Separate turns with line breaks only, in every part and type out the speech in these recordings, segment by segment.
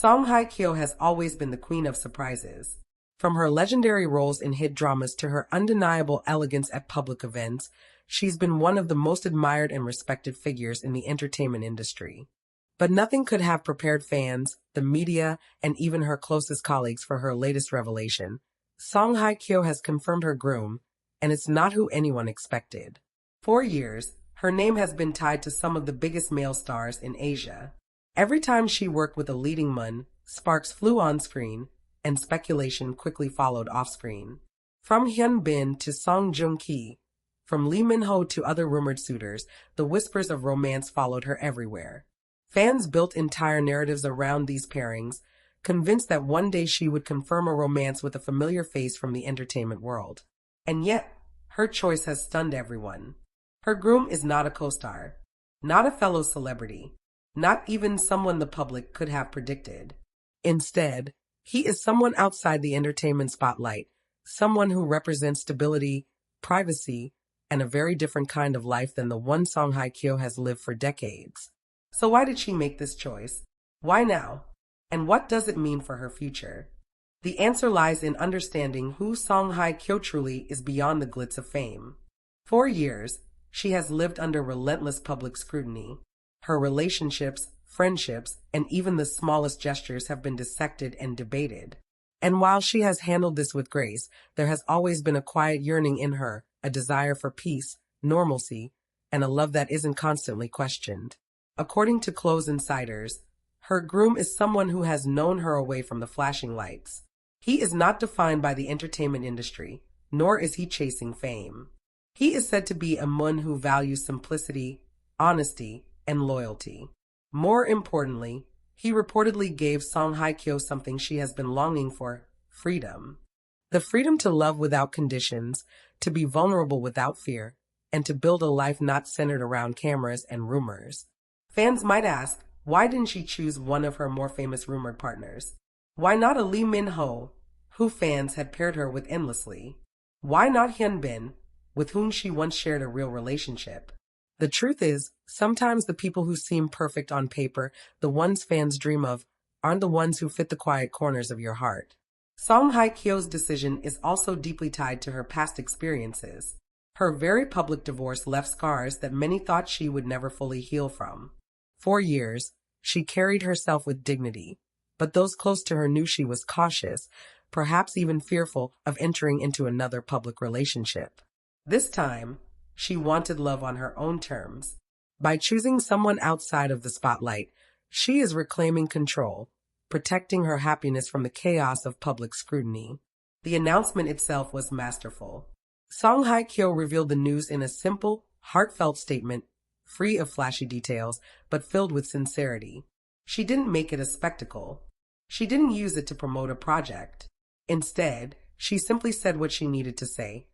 Song Hye Kyo has always been the queen of surprises. From her legendary roles in hit dramas to her undeniable elegance at public events, she's been one of the most admired and respected figures in the entertainment industry. But nothing could have prepared fans, the media, and even her closest colleagues for her latest revelation. Song Hye Kyo has confirmed her groom, and it's not who anyone expected. For years, her name has been tied to some of the biggest male stars in Asia. Every time she worked with a leading man, sparks flew on screen, and speculation quickly followed off-screen. From Hyun Bin to Song Joong Ki, from Lee Min-ho to other rumored suitors, the whispers of romance followed her everywhere. Fans built entire narratives around these pairings, convinced that one day she would confirm a romance with a familiar face from the entertainment world. And yet, her choice has stunned everyone. Her groom is not a co-star, not a fellow celebrity, not even someone the public could have predicted. Instead, he is someone outside the entertainment spotlight, someone who represents stability, privacy, and a very different kind of life than the one Song Hye Kyo has lived for decades. So why did she make this choice? Why now? And what does it mean for her future? The answer lies in understanding who Song Hye Kyo truly is beyond the glitz of fame. For years, she has lived under relentless public scrutiny. Her relationships, friendships, and even the smallest gestures have been dissected and debated. And while she has handled this with grace, there has always been a quiet yearning in her, a desire for peace, normalcy, and a love that isn't constantly questioned. According to close insiders, her groom is someone who has known her away from the flashing lights. He is not defined by the entertainment industry, nor is he chasing fame. He is said to be a man who values simplicity, honesty, and loyalty. More importantly, he reportedly gave Song Hye Kyo something she has been longing for: freedom. The freedom to love without conditions, to be vulnerable without fear, and to build a life not centered around cameras and rumors. Fans might ask, why didn't she choose one of her more famous rumored partners? Why not a Lee Min-ho, who fans had paired her with endlessly? Why not Hyun Bin, with whom she once shared a real relationship? The truth is, sometimes the people who seem perfect on paper, the ones fans dream of, aren't the ones who fit the quiet corners of your heart. Song Hye Kyo's decision is also deeply tied to her past experiences. Her very public divorce left scars that many thought she would never fully heal from. For years, she carried herself with dignity, but those close to her knew she was cautious, perhaps even fearful of entering into another public relationship. This time, she wanted love on her own terms. By choosing someone outside of the spotlight, she is reclaiming control, protecting her happiness from the chaos of public scrutiny. The announcement itself was masterful. Song Hye Kyo revealed the news in a simple, heartfelt statement, free of flashy details, but filled with sincerity. She didn't make it a spectacle. She didn't use it to promote a project. Instead, she simply said what she needed to say.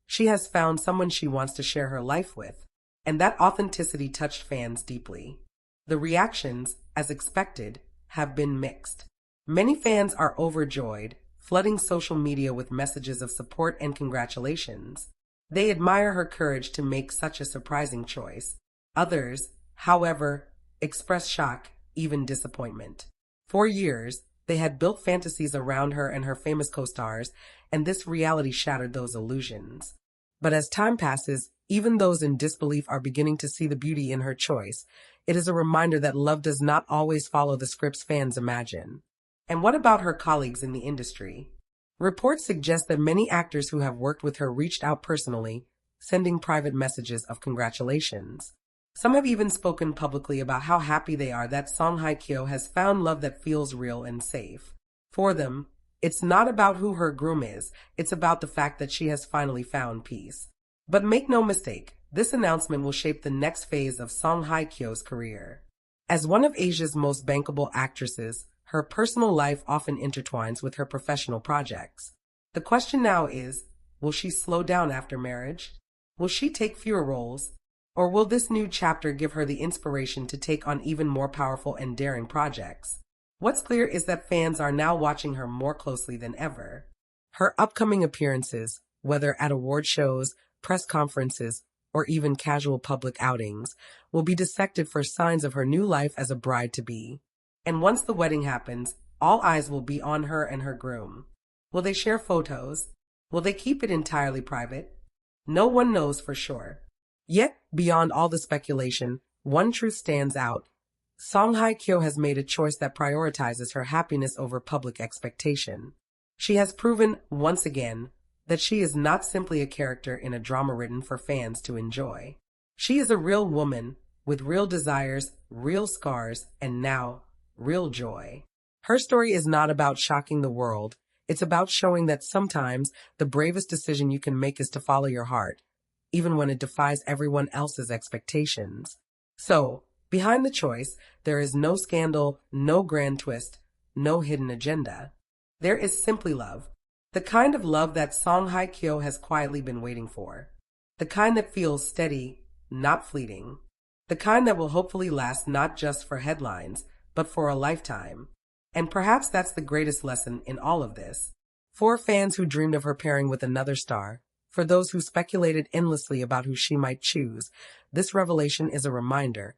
She has found someone she wants to share her life with, and that authenticity touched fans deeply. The reactions, as expected, have been mixed. Many fans are overjoyed, flooding social media with messages of support and congratulations. They admire her courage to make such a surprising choice. Others, however, express shock, even disappointment. For years, they had built fantasies around her and her famous co-stars, and this reality shattered those illusions. But as time passes, even those in disbelief are beginning to see the beauty in her choice. It is a reminder that love does not always follow the scripts fans imagine. And what about her colleagues in the industry? Reports suggest that many actors who have worked with her reached out personally, sending private messages of congratulations. Some have even spoken publicly about how happy they are that Song Hye Kyo has found love that feels real and safe. For them, it's not about who her groom is, it's about the fact that she has finally found peace. But make no mistake, this announcement will shape the next phase of Song Hye Kyo's career. As one of Asia's most bankable actresses, her personal life often intertwines with her professional projects. The question now is, will she slow down after marriage? Will she take fewer roles? Or will this new chapter give her the inspiration to take on even more powerful and daring projects? What's clear is that fans are now watching her more closely than ever. Her upcoming appearances, whether at award shows, press conferences, or even casual public outings, will be dissected for signs of her new life as a bride-to-be. And once the wedding happens, all eyes will be on her and her groom. Will they share photos? Will they keep it entirely private? No one knows for sure. Yet, beyond all the speculation, one truth stands out. Song Hye Kyo has made a choice that prioritizes her happiness over public expectation. She has proven, once again, that she is not simply a character in a drama written for fans to enjoy. She is a real woman, with real desires, real scars, and now, real joy. Her story is not about shocking the world. It's about showing that sometimes the bravest decision you can make is to follow your heart, even when it defies everyone else's expectations. So, behind the choice, there is no scandal, no grand twist, no hidden agenda. There is simply love. The kind of love that Song Hye Kyo has quietly been waiting for. The kind that feels steady, not fleeting. The kind that will hopefully last not just for headlines, but for a lifetime. And perhaps that's the greatest lesson in all of this. For fans who dreamed of her pairing with another star, for those who speculated endlessly about who she might choose, this revelation is a reminder.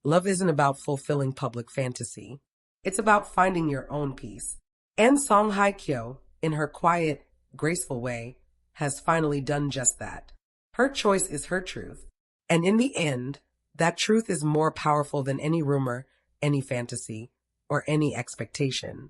Love isn't about fulfilling public fantasy. It's about finding your own peace. And Song Hye Kyo, in her quiet, graceful way, has finally done just that. Her choice is her truth. And in the end, that truth is more powerful than any rumor, any fantasy, or any expectation.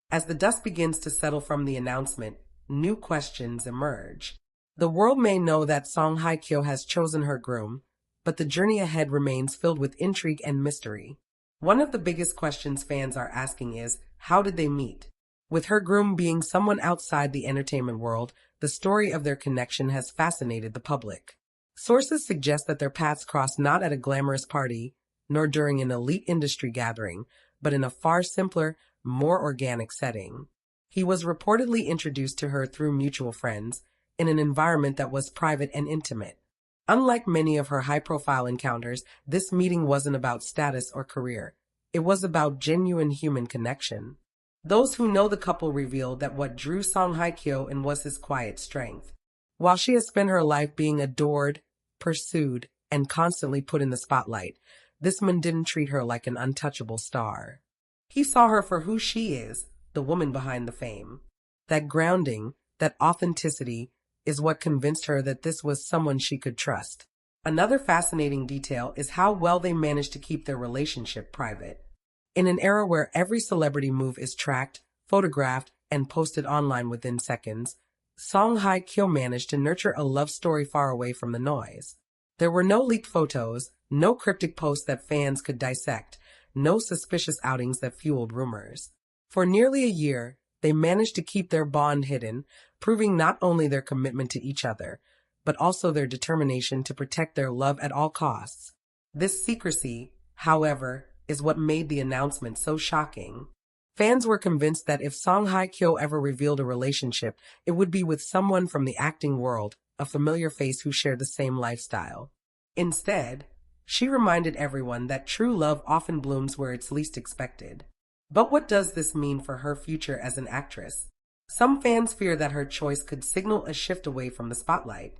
As the dust begins to settle from the announcement, new questions emerge. The world may know that Song Hye Kyo has chosen her groom, but the journey ahead remains filled with intrigue and mystery. One of the biggest questions fans are asking is, how did they meet? With her groom being someone outside the entertainment world, the story of their connection has fascinated the public. Sources suggest that their paths crossed not at a glamorous party, nor during an elite industry gathering, but in a far simpler, more organic setting. He was reportedly introduced to her through mutual friends, in an environment that was private and intimate. Unlike many of her high-profile encounters, this meeting wasn't about status or career. It was about genuine human connection. Those who know the couple revealed that what drew Song Hye Kyo in was his quiet strength. While she has spent her life being adored, pursued, and constantly put in the spotlight, this man didn't treat her like an untouchable star. He saw her for who she is, the woman behind the fame. That grounding, that authenticity, is what convinced her that this was someone she could trust. Another fascinating detail is how well they managed to keep their relationship private. In an era where every celebrity move is tracked, photographed, and posted online within seconds, Song Hye Kyo managed to nurture a love story far away from the noise. There were no leaked photos, no cryptic posts that fans could dissect, no suspicious outings that fueled rumors. For nearly a year, they managed to keep their bond hidden, proving not only their commitment to each other, but also their determination to protect their love at all costs. This secrecy, however, is what made the announcement so shocking. Fans were convinced that if Song Hye Kyo ever revealed a relationship, it would be with someone from the acting world, a familiar face who shared the same lifestyle. Instead, she reminded everyone that true love often blooms where it's least expected. But what does this mean for her future as an actress? Some fans fear that her choice could signal a shift away from the spotlight.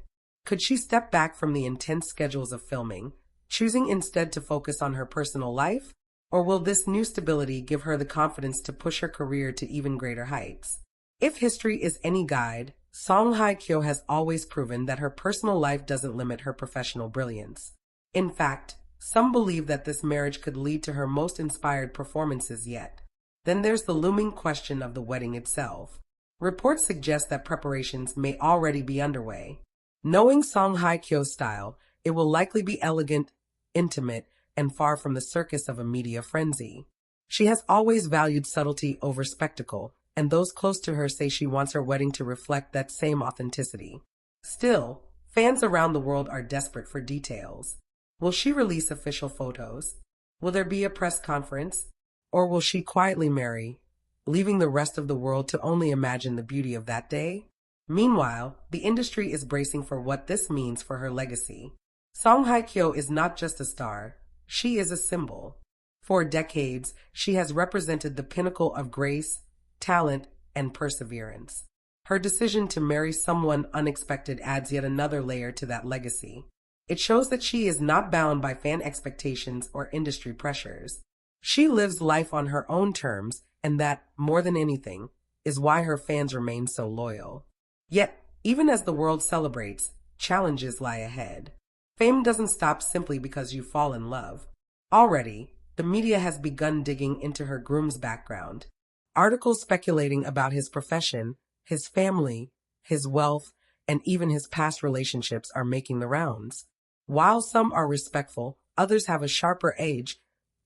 Could she step back from the intense schedules of filming, choosing instead to focus on her personal life? Or will this new stability give her the confidence to push her career to even greater heights? If history is any guide, Song Hye Kyo has always proven that her personal life doesn't limit her professional brilliance. In fact, some believe that this marriage could lead to her most inspired performances yet. Then there's the looming question of the wedding itself. Reports suggest that preparations may already be underway. Knowing Song Hye Kyo's style, it will likely be elegant, intimate, and far from the circus of a media frenzy. She has always valued subtlety over spectacle, and those close to her say she wants her wedding to reflect that same authenticity. Still, fans around the world are desperate for details. Will she release official photos? Will there be a press conference? Or will she quietly marry, leaving the rest of the world to only imagine the beauty of that day? Meanwhile, the industry is bracing for what this means for her legacy. Song Hye Kyo is not just a star, she is a symbol. For decades, she has represented the pinnacle of grace, talent, and perseverance. Her decision to marry someone unexpected adds yet another layer to that legacy. It shows that she is not bound by fan expectations or industry pressures. She lives life on her own terms, and that, more than anything, is why her fans remain so loyal. Yet, even as the world celebrates, challenges lie ahead. Fame doesn't stop simply because you fall in love. Already, the media has begun digging into her groom's background. Articles speculating about his profession, his family, his wealth, and even his past relationships are making the rounds. While some are respectful, others have a sharper edge,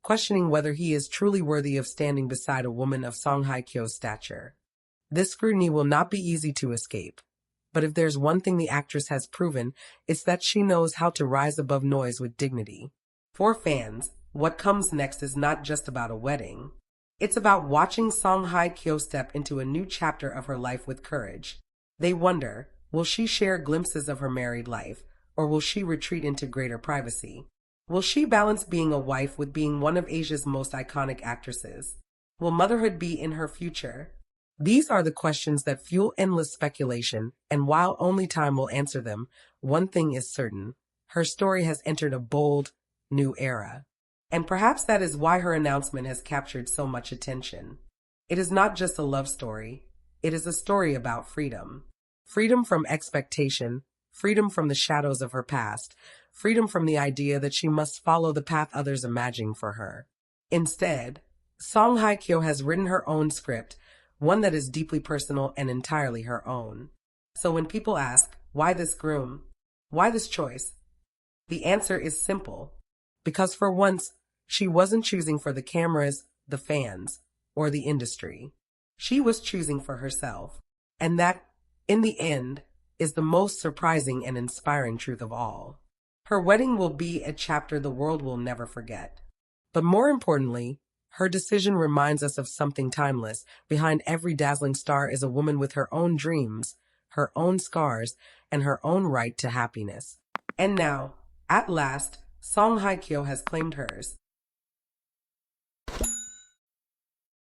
questioning whether he is truly worthy of standing beside a woman of Song Hye Kyo's stature. This scrutiny will not be easy to escape. But if there's one thing the actress has proven, it's that she knows how to rise above noise with dignity. For fans, what comes next is not just about a wedding. It's about watching Song Hye Kyo step into a new chapter of her life with courage. They wonder, will she share glimpses of her married life, or will she retreat into greater privacy? Will she balance being a wife with being one of Asia's most iconic actresses? Will motherhood be in her future? These are the questions that fuel endless speculation, and while only time will answer them, one thing is certain. Her story has entered a bold, new era. And perhaps that is why her announcement has captured so much attention. It is not just a love story. It is a story about freedom. Freedom from expectation, freedom from the shadows of her past, freedom from the idea that she must follow the path others imagine for her. Instead, Song Hye Kyo has written her own script, one that is deeply personal and entirely her own. So when people ask, why this groom? Why this choice? The answer is simple. Because for once, she wasn't choosing for the cameras, the fans, or the industry. She was choosing for herself. And that, in the end, is the most surprising and inspiring truth of all. Her wedding will be a chapter the world will never forget. But more importantly, her decision reminds us of something timeless. Behind every dazzling star is a woman with her own dreams, her own scars, and her own right to happiness. And now, at last, Song Hye Kyo has claimed hers.